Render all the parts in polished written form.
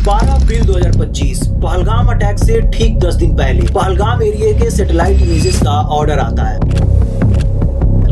12 अप्रैल 2025 Pahalgam attack से ठीक 10 दिन पहले पहलगाम एरिया के सैटेलाइट इमेजेस का ऑर्डर आता है।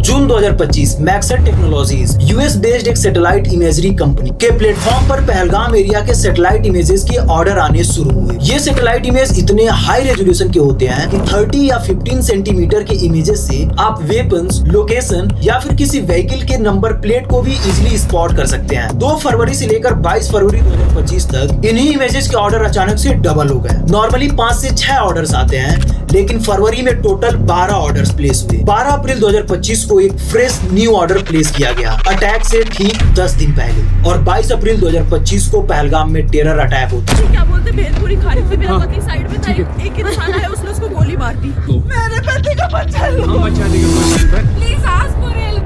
जून 2025 मैक्सर टेक्नोलॉजीज यूएस बेस्ड एक सैटेलाइट इमेजरी कंपनी के प्लेटफॉर्म पर पहलगाम एरिया के सैटेलाइट इमेजेस के ऑर्डर आने शुरू हुए। ये सैटेलाइट इमेज इतने हाई रेजोल्यूशन के होते हैं कि 30 या 15 सेंटीमीटर के इमेजेस से आप वेपन्स, लोकेशन या फिर किसी व्हीकल के नंबर प्लेट को भी इजिली स्पॉट कर सकते हैं। 2 फरवरी से लेकर 22 फरवरी 2025 तक इन्हीं इमेजेस के ऑर्डर अचानक से डबल हो गए। नॉर्मली 5 से 6 ऑर्डर्स आते हैं, लेकिन फरवरी में टोटल 12 ऑर्डर्स प्लेस हुए। 12 अप्रैल 2025 को एक फ्रेश न्यू ऑर्डर प्लेस किया गया अटैक से ठीक 10 दिन पहले, और 22 अप्रैल 2025 को पहलगाम में टेरर अटैक होता है। क्या बोलते भेलपुरी खाड़ी पे मेरा पति साइड में था, एक इंसान आया उसने उसको गोली मार दी। मेरे पति का बच्चा लो, प्लीज आस्क फॉर हेल्प।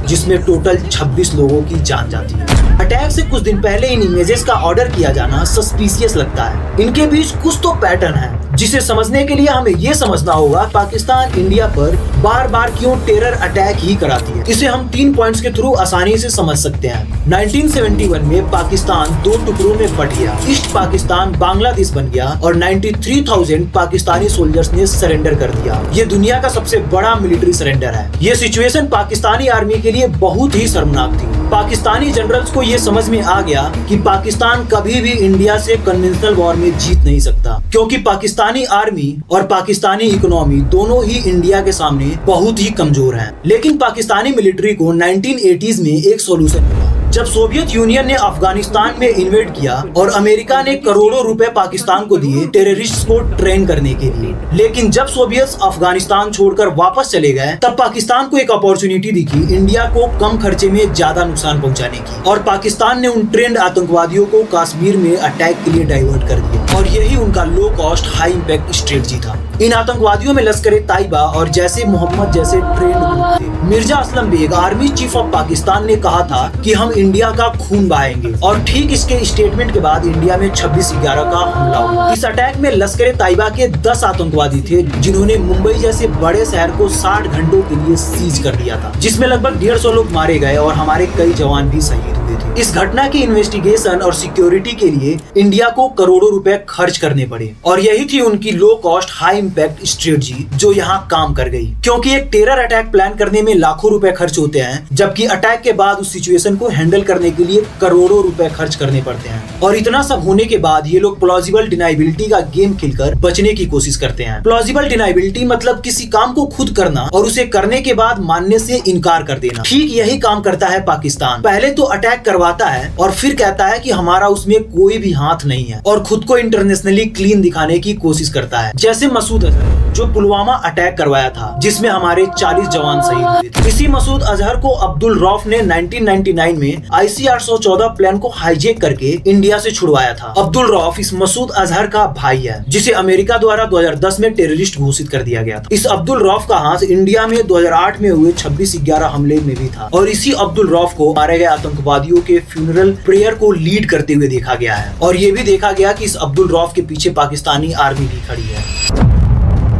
जिसमें टोटल 26 लोगों की जान जाती है। अटैक से कुछ दिन पहले इन इमेजेस का ऑर्डर किया जाना सस्पिशियस लगता है। इनके बीच कुछ तो पैटर्न है, जिसे समझने के लिए हमें ये समझना होगा पाकिस्तान इंडिया पर बार बार क्यों टेरर अटैक ही कराती है। इसे हम 3 पॉइंट्स के थ्रू आसानी से समझ सकते हैं। 1971 में पाकिस्तान 2 टुकड़ों में बट गया। ईस्ट पाकिस्तान बांग्लादेश बन गया और 93,000 पाकिस्तानी सोल्जर्स ने सरेंडर कर दिया। ये दुनिया का सबसे बड़ा मिलिट्री सरेंडर है। ये सिचुएशन पाकिस्तानी आर्मी के लिए बहुत ही शर्मनाक थी। पाकिस्तानी जनरल्स को ये समझ में आ गया कि पाकिस्तान कभी भी इंडिया से कन्वेंशनल वॉर में जीत नहीं सकता, क्योंकि पाकिस्तानी आर्मी और पाकिस्तानी इकोनॉमी दोनों ही इंडिया के सामने बहुत ही कमजोर हैं। लेकिन पाकिस्तानी मिलिट्री को 1980s में एक सॉल्यूशन मिला, जब सोवियत यूनियन ने अफगानिस्तान में इन्वेड किया और अमेरिका ने करोड़ों रुपए पाकिस्तान को दिए टेररिस्ट को ट्रेन करने के लिए। लेकिन जब सोवियत अफगानिस्तान छोड़कर वापस चले गए, तब पाकिस्तान को एक अपॉर्चुनिटी दिखी इंडिया को कम खर्चे में ज्यादा नुकसान पहुंचाने की, और पाकिस्तान ने उन ट्रेंड आतंकवादियों को कश्मीर में अटैक के लिए डाइवर्ट कर दिया, और यही उनका low cost high impact strategy था। इन आतंकवादियों में लश्कर ताइबा और जैसे मोहम्मद जैसे ट्रेंड ग्रुप थे। Mirza Aslam Beg army chief of Pakistan ने कहा था कि हम इंडिया का खून बहाएंगे, और ठीक इसके स्टेटमेंट के बाद इंडिया में 26/11 का हमला हुआ। इस अटैक में लश्कर ताइबा के 10 आतंकवादी थे, जिन्होंने मुंबई जैसे बड़े शहर को 60 घंटों के लिए सीज कर दिया था, जिसमें लगभग 150 लोग मारे गए और हमारे कई जवान भी शहीद हुए थे। इस घटना की इन्वेस्टिगेशन और सिक्योरिटी के लिए इंडिया को करोड़ों रुपए खर्च करने पड़े, और यही थी उनकी low cost high impact strategy जो यहाँ काम कर गई। क्योंकि एक टेरर अटैक प्लान करने में लाखों रुपए खर्च होते हैं, जबकि अटैक के बाद उस सिचुएशन को हैंडल करने के लिए करोड़ों रुपए खर्च करने पड़ते हैं। और इतना सब होने के बाद ये लोग प्लॉजिबल डिनाइबिलिटी का गेम खेलकर बचने की कोशिश करते हैं। प्लॉजिबल डिनाइबिलिटी मतलब किसी काम को खुद करना और उसे करने के बाद मानने से इनकार कर देना। ठीक यही काम करता है पाकिस्तान। पहले तो अटैक करवाता है और फिर कहता है कि हमारा उसमें कोई भी हाथ नहीं है, और खुद को इंटरनेशनली क्लीन दिखाने की कोशिश करता है। जैसे मसूद अजहर जो पुलवामा अटैक करवाया था, जिसमें हमारे 40 जवान शहीद हुए थे। इसी मसूद अजहर को अब्दुल रऊफ ने 1999 में IC-814 प्लान को हाईजैक करके इंडिया से छुड़वाया था। अब्दुल रऊफ इस मसूद अजहर का भाई है, जिसे अमेरिका द्वारा 2010 में टेररिस्ट घोषित कर दिया गया था। इस अब्दुल रऊफ का हाथ इंडिया में 2008 में हुए 26/11 हमले में भी था, और इसी अब्दुल रऊफ को मारे गए आतंकवादियों के फ्यूनरल प्रेयर को लीड करते हुए देखा गया है। और ये भी देखा गया कि इस अब्दुल रऊफ के पीछे पाकिस्तानी आर्मी भी खड़ी है।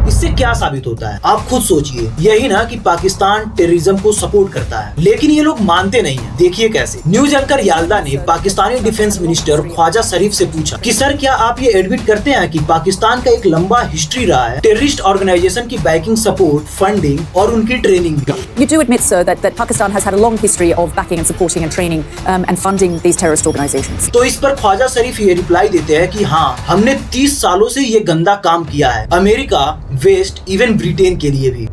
इससे क्या साबित होता है, आप खुद सोचिए। यही ना कि पाकिस्तान टेररिज्म को सपोर्ट करता है, लेकिन ये लोग मानते नहीं हैं। देखिए कैसे। न्यूज एंकर याल्दा ने पाकिस्तानी डिफेंस मिनिस्टर ख्वाजा शरीफ से पूछा कि सर, क्या आप ये एडमिट करते हैं कि पाकिस्तान का एक लंबा हिस्ट्री रहा है टेररिस्ट ऑर्गेनाइजेशन की बैकिंग, सपोर्ट, फंडिंग और उनकी ट्रेनिंग का? You do admit, sir, that Pakistan has had a long history of backing and supporting and training and funding these terrorist organizations. तो इस पर ख्वाजा शरीफ ये रिप्लाई देते हैं कि हाँ, हमने 30 सालों से ये गंदा काम किया है, अमेरिका, वेस्ट, इवन ब्रिटेन के लिए भी।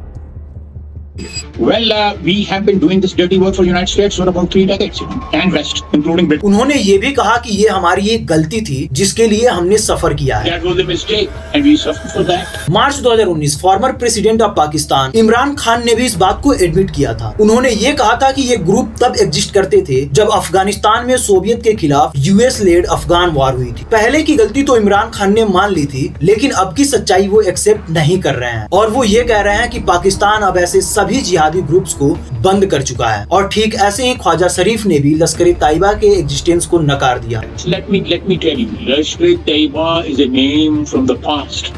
Well, we have been doing this dirty work for United States for about 3 decades, and West, including Britain. उन्होंने ये भी कहा कि ये हमारी एक गलती थी जिसके लिए हमने सफर किया है। That was a mistake, and we suffered for that. March 2019 former president of Pakistan Imran Khan ने भी इस बात को एडमिट किया था। उन्होंने ये कहा था कि ये ग्रुप तब एग्जिस्ट करते थे जब अफगानिस्तान में सोवियत के खिलाफ यूएस लेड अफगान वॉर हुई थी। पहले की गलती तो इमरान खान ने मान ली थी, लेकिन अब की सच्चाई वो एक्सेप्ट नहीं कर रहे हैं, और वो ये कह रहे हैं कि पाकिस्तान अब ऐसे सभी सभी जिहादी ग्रुप्स को बंद कर चुका है। और ठीक ऐसे ही ख्वाजा शरीफ ने भी लश्कर तैयबा के एग्जिस्टेंस को नकार दिया। Let me tell you, Lashkar-e-Taiba is a name from the past.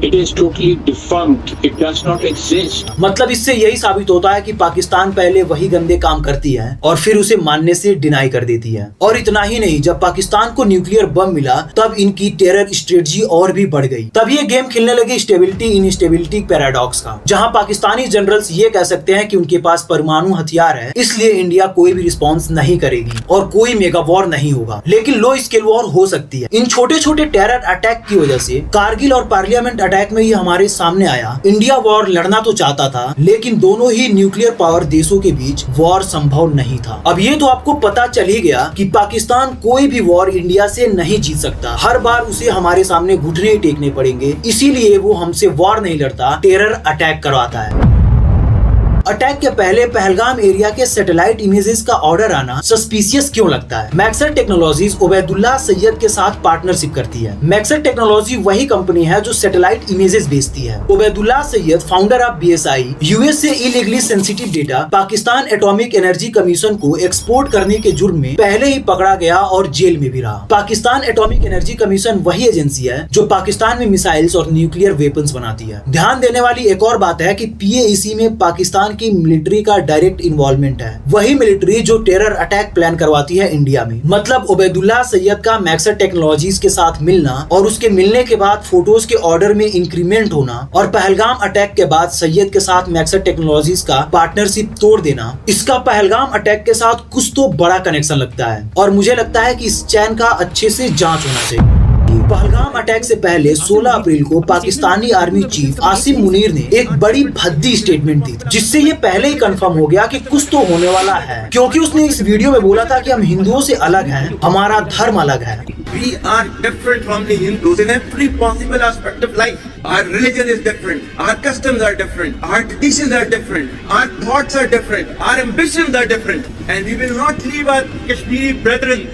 It is totally defunct. It does not exist. मतलब इससे यही साबित होता है कि पाकिस्तान पहले वही गंदे काम करती है और फिर उसे मानने से डिनाई कर देती है। और इतना ही नहीं, जब पाकिस्तान को न्यूक्लियर बम मिला तब इनकी टेरर स्ट्रेटजी और भी बढ़ गई। तब ये गेम खेलने लगे स्टेबिलिटी इनस्टेबिलिटी पैराडॉक्स का, जहां पाकिस्तानी जनरल्स ये कह सकते हैं कि उनके पास परमाणु हथियार है, इसलिए इंडिया कोई भी रिस्पॉन्स नहीं करेगी और कोई मेगा वॉर नहीं होगा, लेकिन लो स्केल वॉर हो सकती है। इन छोटे छोटे टेरर अटैक की वजह से कारगिल और पार्लियामेंट अटैक में ये हमारे सामने आया। इंडिया वॉर लड़ना तो चाहता था, लेकिन दोनों ही न्यूक्लियर पावर देशों के बीच वॉर संभव नहीं था। अब ये तो आपको पता चल ही गया कि पाकिस्तान कोई भी वॉर इंडिया से नहीं जीत सकता। हर बार उसे हमारे सामने घुटने टेकने पड़ेंगे, इसीलिए वो हमसे वॉर नहीं लड़ता, टेरर अटैक करवाता है। अटैक के पहले पहलगाम एरिया के सैटेलाइट इमेजेस का ऑर्डर आना सस्पिशियस क्यों लगता है? मैक्सर टेक्नोलॉजीज उबैदुल्लाह सैयद के साथ पार्टनरशिप करती है। मैक्सर टेक्नोलॉजी वही कंपनी है जो सैटेलाइट इमेजेस बेचती है। Ubaidullah Syed, founder of BSI, US से illegally sensitive data Pakistan atomic energy commission को एक्सपोर्ट करने के जुर्म में पहले ही पकड़ा गया और जेल में भी रहा। पाकिस्तान एटॉमिक एनर्जी कमीशन वही एजेंसी है जो पाकिस्तान में मिसाइल्स और न्यूक्लियर वेपन्स बनाती है। ध्यान देने वाली एक और बात है कि PAEC में पाकिस्तान की मिलिट्री का डायरेक्ट इन्वॉल्वमेंट है, वही मिलिट्री जो टेरर अटैक प्लान करवाती है इंडिया में। मतलब उबैदुल्लाह सैयद का मैक्सर टेक्नोलॉजीज के साथ मिलना और उसके मिलने के बाद फोटोज के ऑर्डर में इंक्रीमेंट होना और पहलगाम अटैक के बाद सैयद के साथ मैक्सर टेक्नोलॉजीज का पार्टनरशिप तोड़ देना, इसका पहलगाम अटैक के साथ कुछ तो बड़ा कनेक्शन लगता है। और मुझे लगता है कि इस चैन का अच्छे से जांच होना चाहिए। पहलगाम अटैक से पहले 16 अप्रैल को पाकिस्तानी आर्मी चीफ आसिम मुनीर ने एक बड़ी भद्दी स्टेटमेंट दी, जिससे ये पहले ही कंफर्म हो गया कि कुछ तो होने वाला है, क्योंकि उसने इस वीडियो में बोला था कि हम हिंदुओं से अलग हैं, हमारा धर्म अलग है। We are different from the Hindus in every possible aspect of life. Our religion is different. Our customs are different. Our traditions are different. Our thoughts are different. Our ambitions are different. And we will not leave our Kashmiri brethren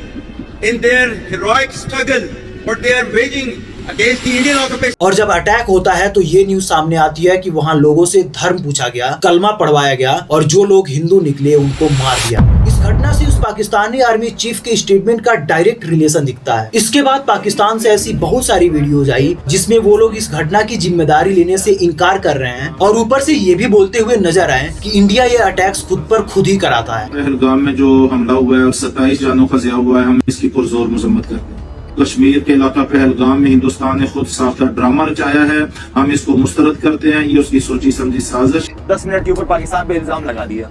in their heroic struggle what they are waging against the Indian occupation. और जब attack होता है तो ये news सामने आती है कि वहाँ लोगों से धर्म पूछा गया, कलमा पढ़वाया गया और जो लोग हिंदू निकले उनको मार दिया। इस घटना से उस पाकिस्तानी आर्मी चीफ के स्टेटमेंट का डायरेक्ट रिलेशन दिखता है। इसके बाद पाकिस्तान से ऐसी बहुत सारी वीडियोज आई जिसमें वो लोग इस घटना की जिम्मेदारी लेने से इनकार कर रहे हैं और ऊपर से ये भी बोलते हुए नजर आए कि इंडिया ये अटैक्स खुद पर खुद ही कराता है। पहलगाम में जो हमला हुआ है, 27 जानों का ज़िया हुआ है, हम इसकी पुरजोर मजम्मत करते हैं। कश्मीर के इलाका पहलगाम में हिंदुस्तान ने खुद साख्ता ड्रामा रचाया है, हम इसको मुस्तरद करते हैं। ये उसकी सोची समझी साजिश। 10 मिनट के ऊपर पाकिस्तान पे इल्जाम लगा दिया,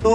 तो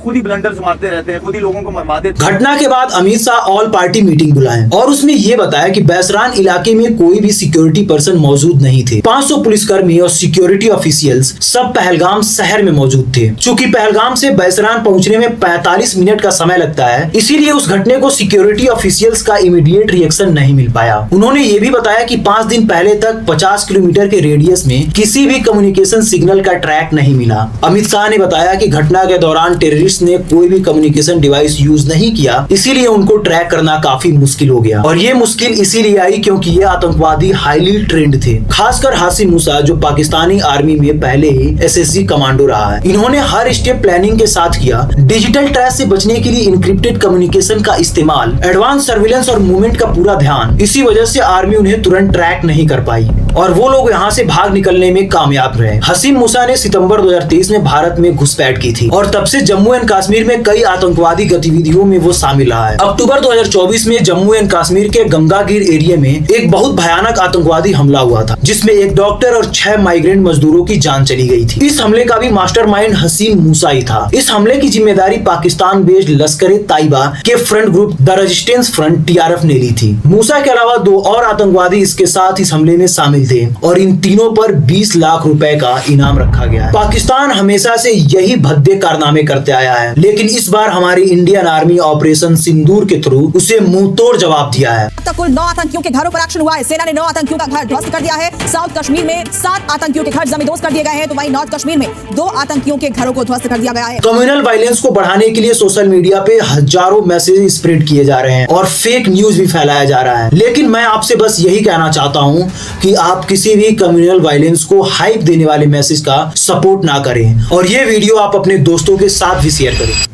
खुद ही ब्लंडर्स मारते रहते हैं, खुद ही लोगों को मरवा देते हैं। घटना के बाद Amit Shah all party meeting बुलाएं और उसमें ये बताया कि बैसरान इलाके में कोई भी सिक्योरिटी पर्सन मौजूद नहीं थे। 500 पुलिसकर्मी और सिक्योरिटी ऑफिशियल्स सब पहलगाम शहर में मौजूद थे। चूंकि पहलगाम से बैसरान पहुंचने में 45 मिनट का समय लगता है, इसीलिए उस घटने को सिक्योरिटी ऑफिशियल्स का इमीडिएट रिएक्शन नहीं मिल पाया। उन्होंने ये भी बताया कि 5 दिन पहले तक 50 किलोमीटर के रेडियस में किसी भी कम्युनिकेशन सिग्नल का ट्रैक नहीं मिला। अमित शाह ने बताया कि घटना के दौरान टेररिस्ट ने कोई भी कम्युनिकेशन डिवाइस यूज नहीं किया, इसीलिए उनको ट्रैक करना काफी मुश्किल हो गया। और ये मुश्किल इसीलिए आई क्योंकि ये आतंकवादी हाईली ट्रेंड थे, खासकर हासिम मूसा जो पाकिस्तानी आर्मी में पहले ही SSG कमांडो रहा है। इन्होंने हर स्टेप प्लानिंग के साथ किया। डिजिटल ट्रैश से बचने के लिए इंक्रिप्टेड कम्युनिकेशन का इस्तेमाल, एडवांस सर्विलेंस और मूवमेंट का पूरा ध्यान। इसी वजह से आर्मी उन्हें तुरंत ट्रैक नहीं कर पाई और वो लोग यहाँ से भाग निकलने में कामयाब रहे। हसीम मूसा ने सितंबर 2023 में भारत में घुसपैठ की थी और तब से जम्मू एंड कश्मीर में कई आतंकवादी गतिविधियों में वो शामिल रहा है। अक्टूबर 2024 में जम्मू एंड कश्मीर के गंगागीर एरिया में एक बहुत भयानक आतंकवादी हमला हुआ था, जिसमें एक डॉक्टर और 6 माइग्रेंट मजदूरों की जान चली गई थी। इस हमले का भी मास्टरमाइंड हसीम मूसा ही था। इस हमले की जिम्मेदारी पाकिस्तान बेस्ड लश्कर तैयबा के front group the resistance front TRF ने ली थी। मूसा के अलावा 2 और आतंकवादी इसके साथ इस हमले में शामिल थे और इन तीनों पर 20 लाख रुपए का इनाम रखा गया है। पाकिस्तान हमेशा से यही भद्दे कारनामे करते आया है, लेकिन इस बार हमारी इंडियन आर्मी ऑपरेशन सिंदूर के थ्रू उसे मुंह तोड़ जवाब दिया है। अब तक कुल 9 आतंकियों के घरों पर एक्शन हुआ है। सेना ने 9 आतंकियों का घर ध्वस्त कर दिया है। साउथ कश्मीर में 7 आतंकियों के घर जमींदोज कर दिए गए हैं, तो वहीं नॉर्थ कश्मीर में 2 आतंकियों के घरों को ध्वस्त कर दिया गया है। कम्युनल वायलेंस को बढ़ाने के लिए सोशल मीडिया पे हजारों मैसेज स्प्रेड किए जा रहे हैं और फेक न्यूज भी फैलाया जा रहा है, लेकिन मैं आपसे बस यही कहना चाहता हूं कि आप किसी भी कम्युनल वायलेंस को हाइप देने वाले मैसेज का सपोर्ट ना करें और ये वीडियो आप अपने दोस्तों के साथ भी शेयर करें।